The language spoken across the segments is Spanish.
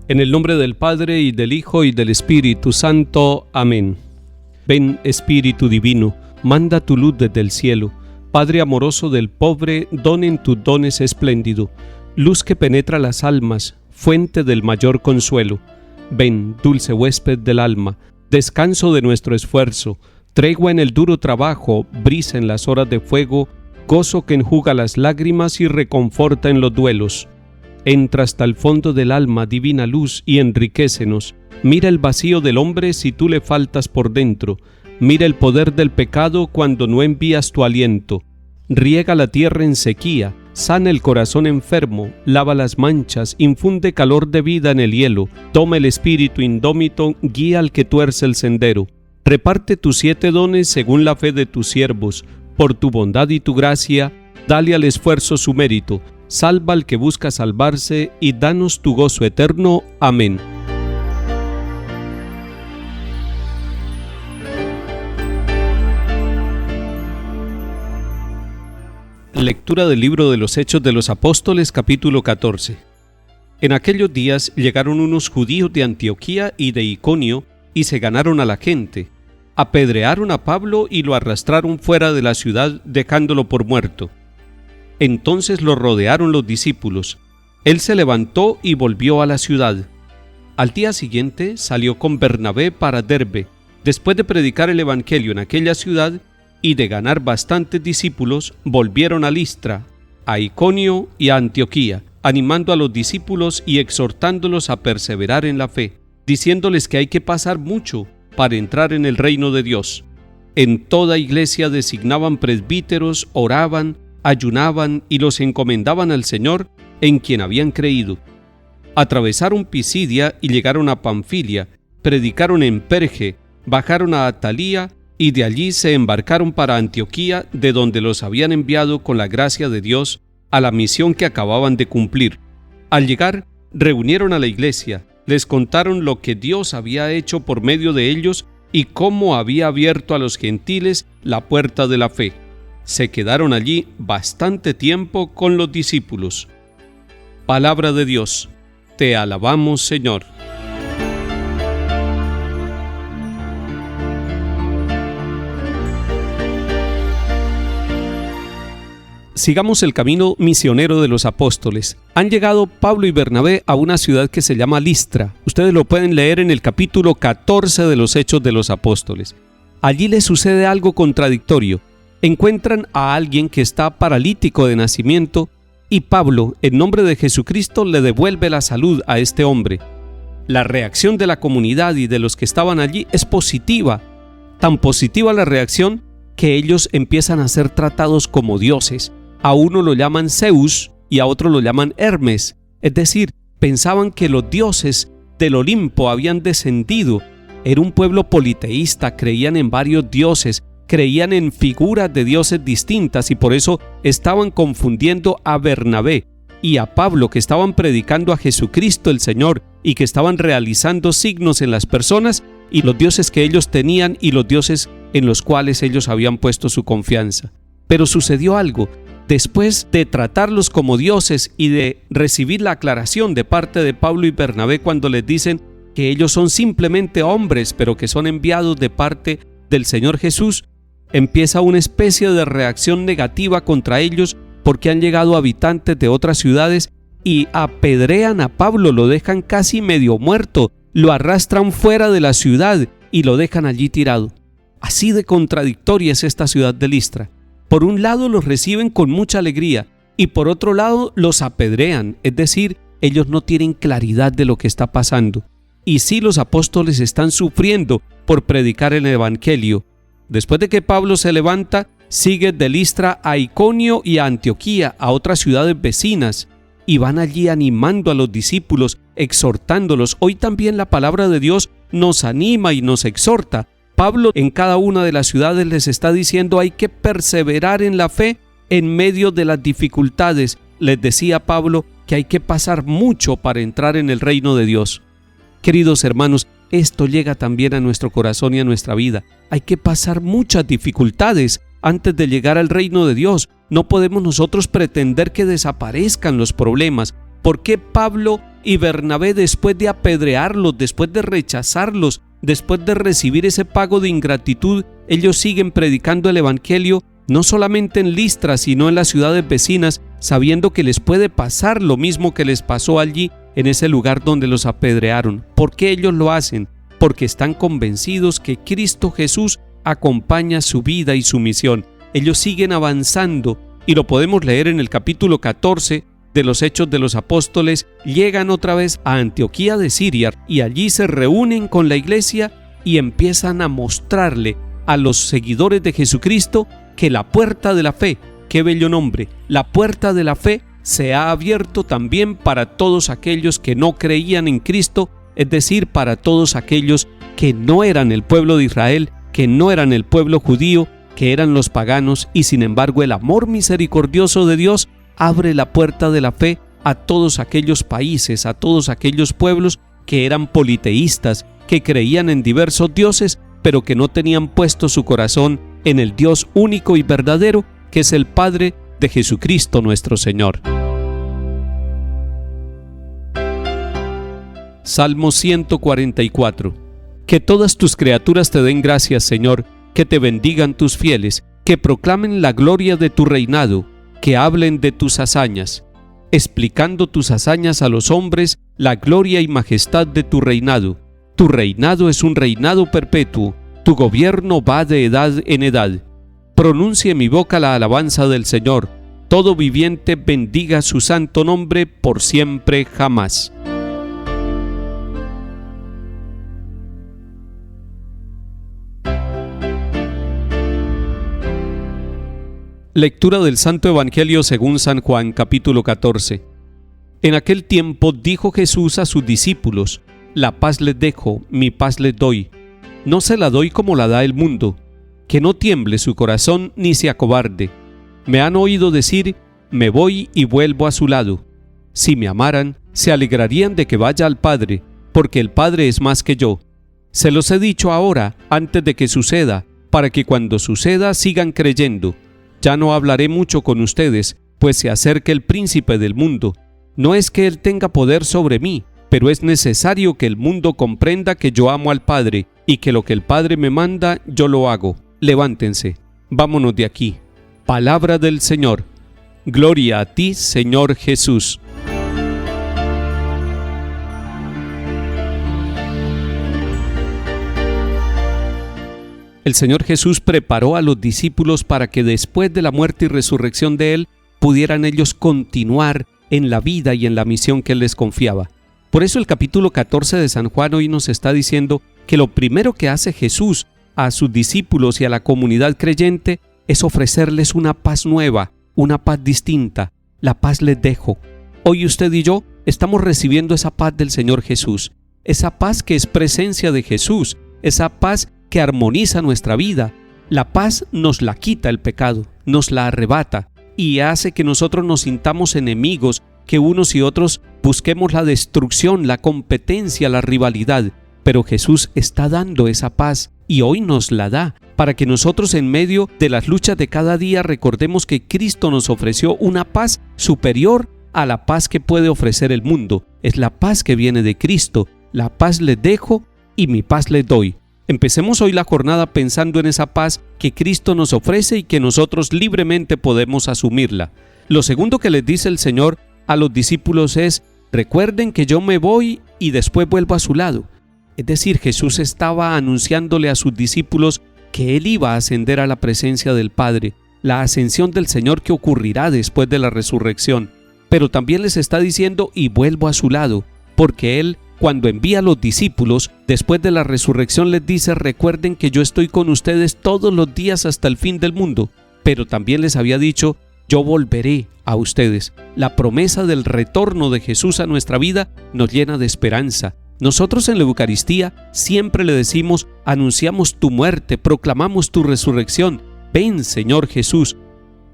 En el nombre del Padre, y del Hijo, y del Espíritu Santo. Amén. Ven, Espíritu Divino, manda tu luz desde el cielo. Padre amoroso del pobre, don en tus dones espléndido, luz que penetra las almas, fuente del mayor consuelo. Ven, dulce huésped del alma, descanso de nuestro esfuerzo, tregua en el duro trabajo, brisa en las horas de fuego, gozo que enjuga las lágrimas y reconforta en los duelos. Entra hasta el fondo del alma, divina luz, y enriquécenos. Mira el vacío del hombre si tú le faltas por dentro. Mira el poder del pecado cuando no envías tu aliento. Riega la tierra en sequía, sana el corazón enfermo, lava las manchas, infunde calor de vida en el hielo. Toma el espíritu indómito, guía al que tuerce el sendero. Reparte tus 7 dones según la fe de tus siervos. Por tu bondad y tu gracia, dale al esfuerzo su mérito. Salva al que busca salvarse y danos tu gozo eterno. Amén. Lectura del libro de los Hechos de los Apóstoles, capítulo 14. En aquellos días llegaron unos judíos de Antioquía y de Iconio y se ganaron a la gente. Apedrearon a Pablo y lo arrastraron fuera de la ciudad, dejándolo por muerto. Entonces lo rodearon los discípulos. Él se levantó y volvió a la ciudad. Al día siguiente salió con Bernabé para Derbe. Después de predicar el evangelio en aquella ciudad y de ganar bastantes discípulos, volvieron a Listra, a Iconio y a Antioquía, animando a los discípulos y exhortándolos a perseverar en la fe, diciéndoles que hay que pasar mucho para entrar en el reino de Dios. En toda iglesia designaban presbíteros, oraban, ayunaban y los encomendaban al Señor en quien habían creído. Atravesaron Pisidia y llegaron a Panfilia, predicaron en Perge, bajaron a Atalía y de allí se embarcaron para Antioquía, de donde los habían enviado con la gracia de Dios a la misión que acababan de cumplir. Al llegar, reunieron a la iglesia, les contaron lo que Dios había hecho por medio de ellos y cómo había abierto a los gentiles la puerta de la fe. Se quedaron allí bastante tiempo con los discípulos. Palabra de Dios. Te alabamos, Señor. Sigamos el camino misionero de los apóstoles. Han llegado Pablo y Bernabé a una ciudad que se llama Listra. Ustedes lo pueden leer en el capítulo 14 de los Hechos de los Apóstoles. Allí les sucede algo contradictorio. Encuentran a alguien que está paralítico de nacimiento y Pablo, en nombre de Jesucristo, le devuelve la salud a este hombre. La reacción de la comunidad y de los que estaban allí es positiva. Tan positiva la reacción que ellos empiezan a ser tratados como dioses. A uno lo llaman Zeus y a otro lo llaman Hermes. Es decir, pensaban que los dioses del Olimpo habían descendido. Era un pueblo politeísta, creían en varios dioses, creían en figuras de dioses distintas y por eso estaban confundiendo a Bernabé y a Pablo, que estaban predicando a Jesucristo el Señor y que estaban realizando signos en las personas, y los dioses que ellos tenían y los dioses en los cuales ellos habían puesto su confianza. Pero sucedió algo. Después de tratarlos como dioses y de recibir la aclaración de parte de Pablo y Bernabé cuando les dicen que ellos son simplemente hombres, pero que son enviados de parte del Señor Jesús, empieza una especie de reacción negativa contra ellos porque han llegado habitantes de otras ciudades y apedrean a Pablo, lo dejan casi medio muerto, lo arrastran fuera de la ciudad y lo dejan allí tirado. Así de contradictoria es esta ciudad de Listra. Por un lado los reciben con mucha alegría y por otro lado los apedrean, es decir, ellos no tienen claridad de lo que está pasando. Y sí, los apóstoles están sufriendo por predicar el evangelio. Después de que Pablo se levanta, sigue de Listra a Iconio y a Antioquía, a otras ciudades vecinas, y van allí animando a los discípulos, exhortándolos. Hoy también la palabra de Dios nos anima y nos exhorta. Pablo en cada una de las ciudades les está diciendo hay que perseverar en la fe en medio de las dificultades. Les decía Pablo que hay que pasar mucho para entrar en el reino de Dios. Queridos hermanos, esto llega también a nuestro corazón y a nuestra vida. Hay que pasar muchas dificultades antes de llegar al reino de Dios. No podemos nosotros pretender que desaparezcan los problemas. ¿Por qué Pablo Y Bernabé, después de apedrearlos, después de rechazarlos, después de recibir ese pago de ingratitud, ellos siguen predicando el evangelio, no solamente en Listra, sino en las ciudades vecinas, sabiendo que les puede pasar lo mismo que les pasó allí, en ese lugar donde los apedrearon. ¿Por qué ellos lo hacen? Porque están convencidos que Cristo Jesús acompaña su vida y su misión. Ellos siguen avanzando, y lo podemos leer en el capítulo 14 de los Hechos de los Apóstoles. Llegan otra vez a Antioquía de Siria y allí se reúnen con la iglesia y empiezan a mostrarle a los seguidores de Jesucristo que la puerta de la fe, qué bello nombre, la puerta de la fe se ha abierto también para todos aquellos que no creían en Cristo, es decir, para todos aquellos que no eran el pueblo de Israel, que no eran el pueblo judío, que eran los paganos, y sin embargo el amor misericordioso de Dios abre la puerta de la fe a todos aquellos países, a todos aquellos pueblos que eran politeístas, que creían en diversos dioses, pero que no tenían puesto su corazón en el Dios único y verdadero, que es el Padre de Jesucristo nuestro Señor. Salmo 144. Que todas tus criaturas te den gracias, Señor, que te bendigan tus fieles, que proclamen la gloria de tu reinado, que hablen de tus hazañas, explicando tus hazañas a los hombres, la gloria y majestad de tu reinado. Tu reinado es un reinado perpetuo, tu gobierno va de edad en edad. Pronuncie mi boca la alabanza del Señor, todo viviente bendiga su santo nombre por siempre jamás. Lectura del Santo Evangelio según San Juan, capítulo 14. En aquel tiempo dijo Jesús a sus discípulos: La paz les dejo, mi paz les doy. No se la doy como la da el mundo. Que no tiemble su corazón ni se acobarde. Me han oído decir: me voy y vuelvo a su lado. Si me amaran, se alegrarían de que vaya al Padre, porque el Padre es más que yo. Se los he dicho ahora, antes de que suceda, para que cuando suceda sigan creyendo. Ya no hablaré mucho con ustedes, pues se acerca el príncipe del mundo. No es que él tenga poder sobre mí, pero es necesario que el mundo comprenda que yo amo al Padre, y que lo que el Padre me manda, yo lo hago. Levántense, vámonos de aquí. Palabra del Señor. Gloria a ti, Señor Jesús. El Señor Jesús preparó a los discípulos para que después de la muerte y resurrección de Él, pudieran ellos continuar en la vida y en la misión que Él les confiaba. Por eso el capítulo 14 de San Juan hoy nos está diciendo que lo primero que hace Jesús a sus discípulos y a la comunidad creyente es ofrecerles una paz nueva, una paz distinta. La paz les dejo. Hoy usted y yo estamos recibiendo esa paz del Señor Jesús, esa paz que es presencia de Jesús, esa paz que armoniza nuestra vida. La paz nos la quita el pecado, nos la arrebata y hace que nosotros nos sintamos enemigos, que unos y otros busquemos la destrucción, la competencia, la rivalidad. Pero Jesús está dando esa paz y hoy nos la da para que nosotros en medio de las luchas de cada día recordemos que Cristo nos ofreció una paz superior a la paz que puede ofrecer el mundo. Es la paz que viene de Cristo. La paz les dejo y mi paz les doy. Empecemos hoy la jornada pensando en esa paz que Cristo nos ofrece y que nosotros libremente podemos asumirla. Lo segundo que les dice el Señor a los discípulos es: recuerden que yo me voy y después vuelvo a su lado. Es decir, Jesús estaba anunciándole a sus discípulos que Él iba a ascender a la presencia del Padre, la ascensión del Señor que ocurrirá después de la resurrección. Pero también les está diciendo: y vuelvo a su lado, porque Él, cuando envía a los discípulos, después de la resurrección les dice: recuerden que yo estoy con ustedes todos los días hasta el fin del mundo. Pero también les había dicho: yo volveré a ustedes. La promesa del retorno de Jesús a nuestra vida nos llena de esperanza. Nosotros en la Eucaristía siempre le decimos: anunciamos tu muerte, proclamamos tu resurrección. Ven, Señor Jesús.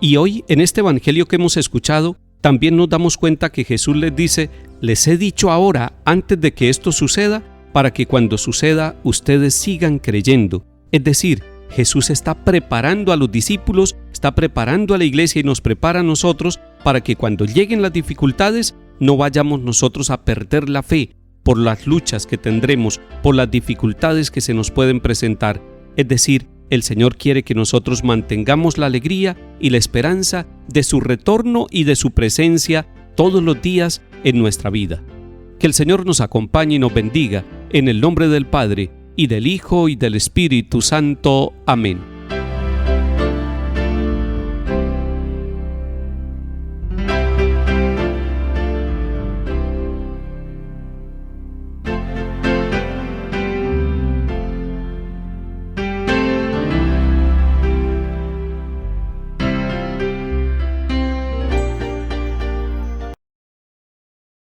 Y hoy, en este Evangelio que hemos escuchado, también nos damos cuenta que Jesús les dice: les he dicho ahora, antes de que esto suceda, para que cuando suceda ustedes sigan creyendo. Es decir, Jesús está preparando a los discípulos, está preparando a la iglesia y nos prepara a nosotros para que cuando lleguen las dificultades no vayamos nosotros a perder la fe por las luchas que tendremos, por las dificultades que se nos pueden presentar. Es decir, el Señor quiere que nosotros mantengamos la alegría y la esperanza de su retorno y de su presencia todos los días en nuestra vida. Que el Señor nos acompañe y nos bendiga, en el nombre del Padre, y del Hijo, y del Espíritu Santo. Amén.